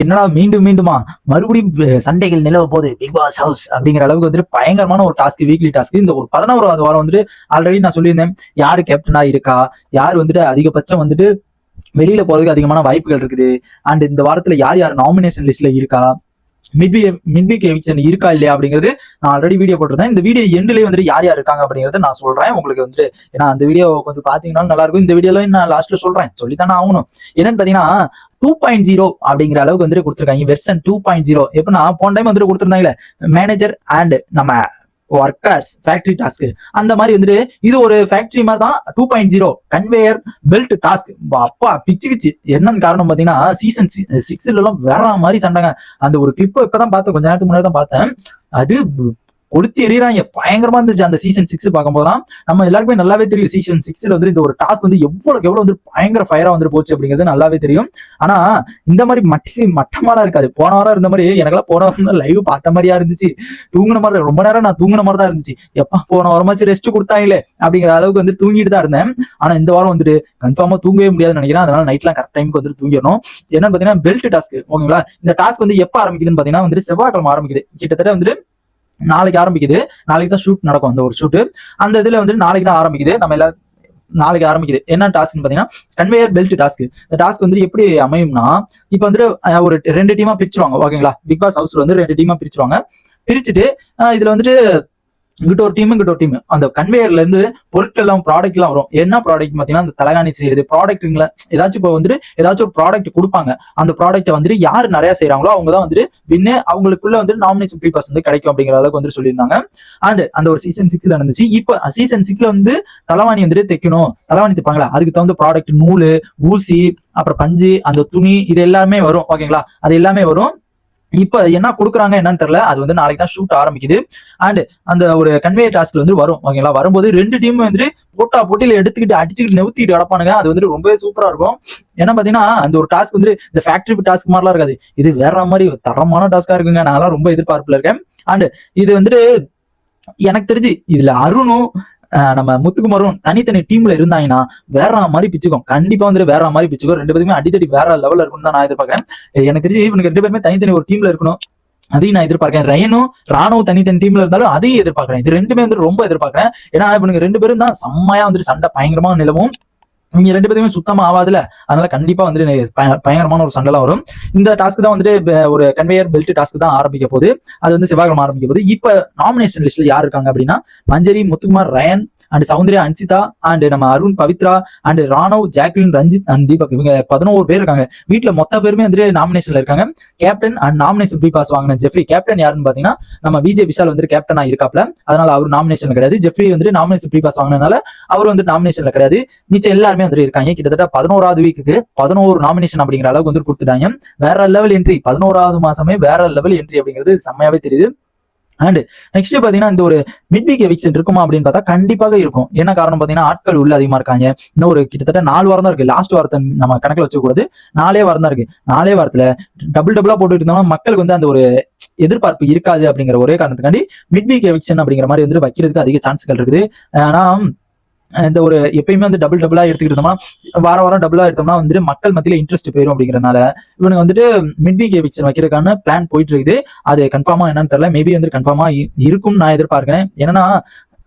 என்னடா மீண்டும் மீண்டுமா மறுபடியும் சண்டைகள் நிலவ போது பிக் பாஸ் ஹவுஸ் அப்படிங்கிற அளவுக்கு வந்துட்டு பயங்கரமான ஒரு டாஸ்க், வீக்லி டாஸ்க். இந்த ஒரு 11வது வாரம் வந்துட்டு ஆல்ரெடி நான் சொல்லியிருந்தேன் யாரு கேப்டனா இருக்கா, யார் வந்துட்டு அதிகபட்சம் வந்துட்டு வெளியில போறதுக்கு அதிகமான வாய்ப்புகள் இருக்குது, அண்ட் இந்த வாரத்துல யார் யார் நாமினேஷன் லிஸ்ட்ல இருக்கா, மிட்வீக் எவிக்ஷன் இருக்கா இல்லையா அப்படிங்கிறது நான் ஆல்ரெடி வீடியோ போட்டிருந்தேன். இந்த வீடியோ எண்ட்லயே வந்துட்டு யார் யார் இருக்காங்க அப்படிங்கறத நான் சொல்றேன் உங்களுக்கு வந்துட்டு. ஏன்னா அந்த வீடியோ கொஞ்சம் பாத்தீங்கன்னா நல்லா இருக்கும். இந்த வீடியோல நான் லாஸ்ட்ல சொல்றேன், சொல்லித்தானே ஆகணும். என்னன்னு பாத்தீங்கன்னா 2.0 அப்படிங்கிற அளவுக்கு வந்துட்டு கொடுத்துருக்காங்க. வெர்ஷன் 2.0 எப்படின்னா போன டைம் வந்துட்டு கொடுத்துருந்தாங்களே மேனேஜர் அண்ட் நம்ம ஒர்க்கர்ஸ் ஃபேக்டரி டாஸ்க், அந்த மாதிரி வந்துட்டு இது ஒரு ஃபேக்டரி மாதிரி தான் 2.0 கன்வேயர் பெல்ட் டாஸ்க். அப்பா பிச்சுக்குச்சு. என்னன்னு காரணம் பாத்தீங்கன்னா சீசன் 6 வேற மாதிரி சண்டைங்க. அந்த ஒரு கிளிப் இப்பதான் பார்த்தேன், கொஞ்ச நேரத்துக்கு முன்னாடி தான் பார்த்தேன். அது கொடுத்து எறிறாங்க, பயங்கரமா இருந்துச்சு. அந்த சீசன் 6 பார்க்கும் போதுதான் நம்ம எல்லாருக்குமே நல்லாவே தெரியும் சீசன் 6 வந்து இந்த ஒரு டாஸ்க் வந்து எவ்வளவு வந்து பயங்கர ஃபயரா வந்து போச்சு அப்படிங்கிறது நல்லாவே தெரியும். ஆனா இந்த மாதிரி மட்டமாலாம் இருக்காது. போன வாரம் இருந்த மாதிரி எனக்கெல்லாம் போன வாரம் லைவ் பார்த்த மாதிரியா இருந்துச்சு. தூங்குன மாதிரி ரொம்ப நேரம் நான் தூங்குன மாதிரி தான் இருந்துச்சு. எப்பா போன வாரமாச்சு ரெஸ்ட் கொடுத்தாங்களே அப்படிங்கிற அளவுக்கு வந்து தூங்கிட்டு தான் இருந்தேன். ஆனா இந்த வாரம் வந்துட்டு கன்ஃபார்மா தூங்கவே முடியாதுன்னு நினைக்கிறேன். அதனால நைட்லாம் கரெக்ட் டைமுக்கு வந்து தூங்கிடணும். என்னன்னு பாத்தீங்கன்னா பெல்ட் டாஸ்க், ஓகேங்களா. இந்த டாஸ்க் வந்து எப்ப ஆரம்பிக்குதுன்னு பாத்தீங்கன்னா வந்துட்டு செவ்வாய்க்கிழமை ஆரம்பிக்குது. கிட்டத்தட்ட வந்துட்டு நாளைக்கு ஆரம்பிக்குது. நாளைக்கு தான் ஷூட் நடக்கும். அந்த ஒரு ஷூட் அந்த இதுல வந்து நாளைக்கு தான் ஆரம்பிக்குது. நம்ம எல்லாரும் நாளைக்கு ஆரம்பிக்குது. என்ன டாஸ்க்னு பாத்தீங்கன்னா கன்வேயர் பெல்ட் டாஸ்க். இந்த டாஸ்க் வந்து எப்படி அமையும்னா இப்ப வந்து ஒரு 2 டீமா பிரிச்சுருவாங்க, ஓகேங்களா. பிக் பாஸ் ஹவுஸ்ல வந்து 2 டீமா பிரிச்சுருவாங்க. பிரிச்சுட்டு இதுல வந்துட்டு இங்கிட்ட ஒரு டீம் அந்த கன்வேயர்ல இருந்து பொருட்கள் எல்லாம் ப்ராடக்ட் எல்லாம் வரும். என்ன ப்ராடக்ட் பாத்தீங்கன்னா அந்த தலகாணி செய்யறது ப்ராடக்ட்ல ஏதாச்சும் இப்போ வந்துட்டு ஏதாச்சும் ஒரு ப்ராடக்ட் கொடுப்பாங்க. அந்த ப்ராடக்ட்டை வந்துட்டு யாரு நிறைய செய்யறாங்களோ அவங்க தான் வந்துட்டு வின்னு, அவங்களுக்குள்ள வந்து நாமினேஷன் பீப்பர்ஸ் வந்து கிடைக்கும் அப்படிங்கிற அளவுக்கு வந்து சொல்லியிருந்தாங்க. அண்ட் அந்த ஒரு சீசன் 6 இருந்துச்சு. இப்போ சீசன் 6 வந்து தலைவாணி வந்துட்டு தைக்கணும், தலைவாணி தைப்பாங்களா, அதுக்கு தகுந்த ப்ராடக்ட் நூல், ஊசி, அப்புறம் பஞ்சு, அந்த துணி, இது எல்லாமே வரும், ஓகேங்களா. அது எல்லாமே வரும். இப்ப என்ன கொடுக்குறாங்க என்னன்னு தெரியல. அது வந்து நாளைக்கு தான் ஷூட் ஆரம்பிக்குது. அண்ட் அந்த ஒரு கன்வேயர் டாஸ்க்ல வந்து வரும், ஓகேங்களா. வரும்போது 2 டீம் வந்துட்டு போட்டியில எடுத்துக்கிட்டு அடிச்சுக்கிட்டு நெவுத்திட்டு கிடப்பானுங்க. அது வந்துட்டு ரொம்பவே சூப்பரா இருக்கும். ஏன்னா பாத்தீங்கன்னா அந்த ஒரு டாஸ்க் வந்து இந்த ஃபேக்டரி டாஸ்க் மாதிரிலாம் இருக்காது. இது வேற மாதிரி தரமான டாஸ்கா இருக்குங்க. நான் ரொம்ப எதிர்பார்ப்புல இருக்கேன். அண்ட் இது வந்துட்டு எனக்கு தெரிஞ்சு இதுல அருணும் நம்ம முத்துக்குமாரும் தனித்தனி டீம்ல இருந்தாங்கன்னா வேற மாதிரி பிச்சுக்கும். கண்டிப்பா வந்துட்டு வேற மாதிரி பிச்சுக்கும். 2 பேருமே அடித்தடி வேற லெவல்ல இருக்கும்னு தான் நான் எதிர்பார்க்கறேன். எனக்கு தெரிஞ்சு இவனுக்கு 2 பேருமே தனித்தனி ஒரு டீம்ல இருக்கணும், அதையும் நான் எதிர்பார்க்கிறேன். ரயனும் ராணுவ தனித்தனி டீம்ல இருந்தாலும் அதையும் எதிர்பார்க்கிறேன். இது 2மே வந்து ரொம்ப எதிர்பார்க்கிறேன். ஏன்னா இவனுக்கு 2 பேரும் தான் செம்மையா வந்துட்டு சண்டை பயங்கரமா நிலவும். நீங்க 2 பேருமே சுத்தமா ஆகாதுல, அதனால கண்டிப்பா வந்துட்டு பயங்கரமான ஒரு சண்டை வரும். இந்த டாஸ்க் தான் வந்துட்டு ஒரு கன்வேயர் பெல்ட் டாஸ்க் தான் ஆரம்பிக்க போகுது. அது வந்து செவ்வாய்க்கிழமை ஆரம்பிக்க போகுது. இப்ப நாமினேஷன் லிஸ்ட்ல யார் இருக்காங்க அப்படின்னா மஞ்சரி, முத்துக்குமார், ரயன் அண்ட் சௌந்தர்யா, அன்சிதா அண்ட் நம்ம Arun, Pavithra and Raanav, Jacqueline, Ranjith and Deepak, இவங்க 11 பேர் இருக்காங்க. வீட்டுல மொத்த பேருமே வந்துட்டு நாமினேஷன்ல இருக்காங்க. Captain and nomination free pass வாங்கின ஜெஃப்ரி, கேப்டன் யாருன்னு பாத்தீங்கன்னா நம்ம விஜய் விஷால் வந்து கேப்டனா இருக்காப்ல, அதனால அவர் நாமினேஷன்ல கிடையாது. ஜெஃப்ரி வந்து நாமினேஷன் ப்ரீ பாஸ் வாங்கினால அவர் வந்து நாமினேஷன்ல கிடையாது. மிச்சம் எல்லாருமே வந்து இருக்காங்க. கிட்டத்தட்ட 11வது வீக்குக்கு 11 நாமினேஷன் அப்படிங்கிற அளவுக்கு வந்து கொடுத்துட்டாங்க. வேற லெவல் என்ட்ரி, 11வது மாசமே வேற லெவல் என்ட்ரி அப்படிங்கிறது செம்மையாவே தெரியுது. அண்ட் நெக்ஸ்ட் பாத்தீங்கன்னா இந்த ஒரு மிட் வீக் எவிக்ஷன் இருக்குமா அப்படின்னு பார்த்தா கண்டிப்பாக இருக்கும். என்ன காரணம் பாத்தீங்கன்னா ஆட்கள் உள்ள அதிகமா இருக்காங்க. இன்னும் ஒரு கிட்டத்தட்ட 4 வாரம் தான் இருக்கு. லாஸ்ட் வாரத்தை நம்ம கணக்குல வச்சுக்க கூடாது, 4 வாரம் தான் இருக்கு. 4 வாரத்துல டபுளா போட்டு இருந்தோம்னா மக்களுக்கு வந்து அந்த ஒரு எதிர்பார்ப்பு இருக்காது அப்படிங்கிற ஒரே காரணத்துக்காண்டி மிட் வீக் எவிக்ஷன் அப்படிங்கிற மாதிரி வந்து வைக்கிறதுக்கு அதிக சான்ஸ்கள் இருக்குது. ஆனா இந்த ஒரு எப்பயுமே வந்து டபுளா எடுத்துக்கிட்டோம்னா வாரம் டபுளா எடுத்தோம்னா வந்துட்டு மக்கள் மத்தியில இன்ட்ரெஸ்ட் போயிடும் அப்படிங்கறதுனால இவனுக்கு வந்துட்டு மிட் வீக் எவிக்ஷன் வைக்கிறதுக்கான பிளான் போயிட்டு இருக்குது. அது கன்ஃபார்மா என்னன்னு தெரியல. மேபி வந்து கன்ஃபார்மா இருக்கும் நான் எதிர்பார்க்கிறேன். ஏன்னா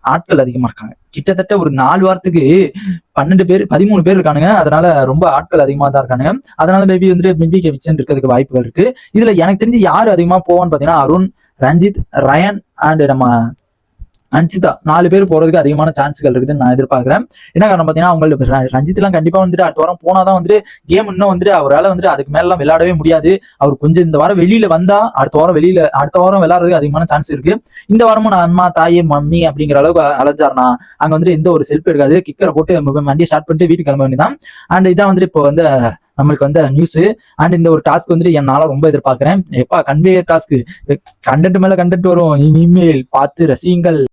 ஆட்கள் அதிகமா இருக்காங்க. கிட்டத்தட்ட ஒரு 4 வாரத்துக்கு 12 பேர் 13 பேர் இருக்கானுங்க. அதனால ரொம்ப ஆட்கள் அதிகமா தான் இருக்கானுங்க. அதனால மேபி வந்துட்டு மிட் வீக் எவிக்ஷன் இருக்கிறதுக்கு வாய்ப்புகள் இருக்கு. இதுல எனக்கு தெரிஞ்சு யாரு அதிகமா போவான்னு பாத்தீங்கன்னா அருண், ரஞ்சித், ரயன் அண்ட் நம்ம அன்சிதா 4 பேர் போறதுக்கு அதிகமான சான்ஸ்கள் இருக்குதுன்னு நான் எதிர்பார்க்கிறேன். என்ன காரணம் பாத்தீங்கன்னா அவங்க ரஞ்சித் எல்லாம் கண்டிப்பா வந்துட்டு அடுத்த வாரம் போனாதான் வந்துட்டு கேம் இன்னும் வந்துட்டு அவரால் வந்துட்டு அதுக்கு மேல எல்லாம் விளையாடவே முடியாது. அவர் கொஞ்சம் இந்த வாரம் வெளியில வந்தா அடுத்த வாரம் விளையாடுறதுக்கு அதிகமான சான்ஸ் இருக்கு. இந்த வாரமும் நான் அம்மா, தாயே, மம்மி அப்படிங்கிற அளவுக்கு அலைஞ்சாருனா அங்க வந்துட்டு எந்த ஒரு செல்ஃப் எடுக்காது. கிக்கரை போட்டு வண்டியை ஸ்டார்ட் பண்ணிட்டு வீட்டுக்கு கிளம்ப வேண்டியதான். அண்ட் இதான் வந்துட்டு இப்போ வந்து நம்மளுக்கு வந்து நியூஸ். அண்ட் இந்த ஒரு டாஸ்க் வந்துட்டு என்னால ரொம்ப எதிர்பார்க்கிறேன். எப்பா கன்வேயர் டாஸ்க் கண்டென்ட் மேல கண்டென்ட் வரும், இனிமேல் பார்த்து ரசியுங்கள்.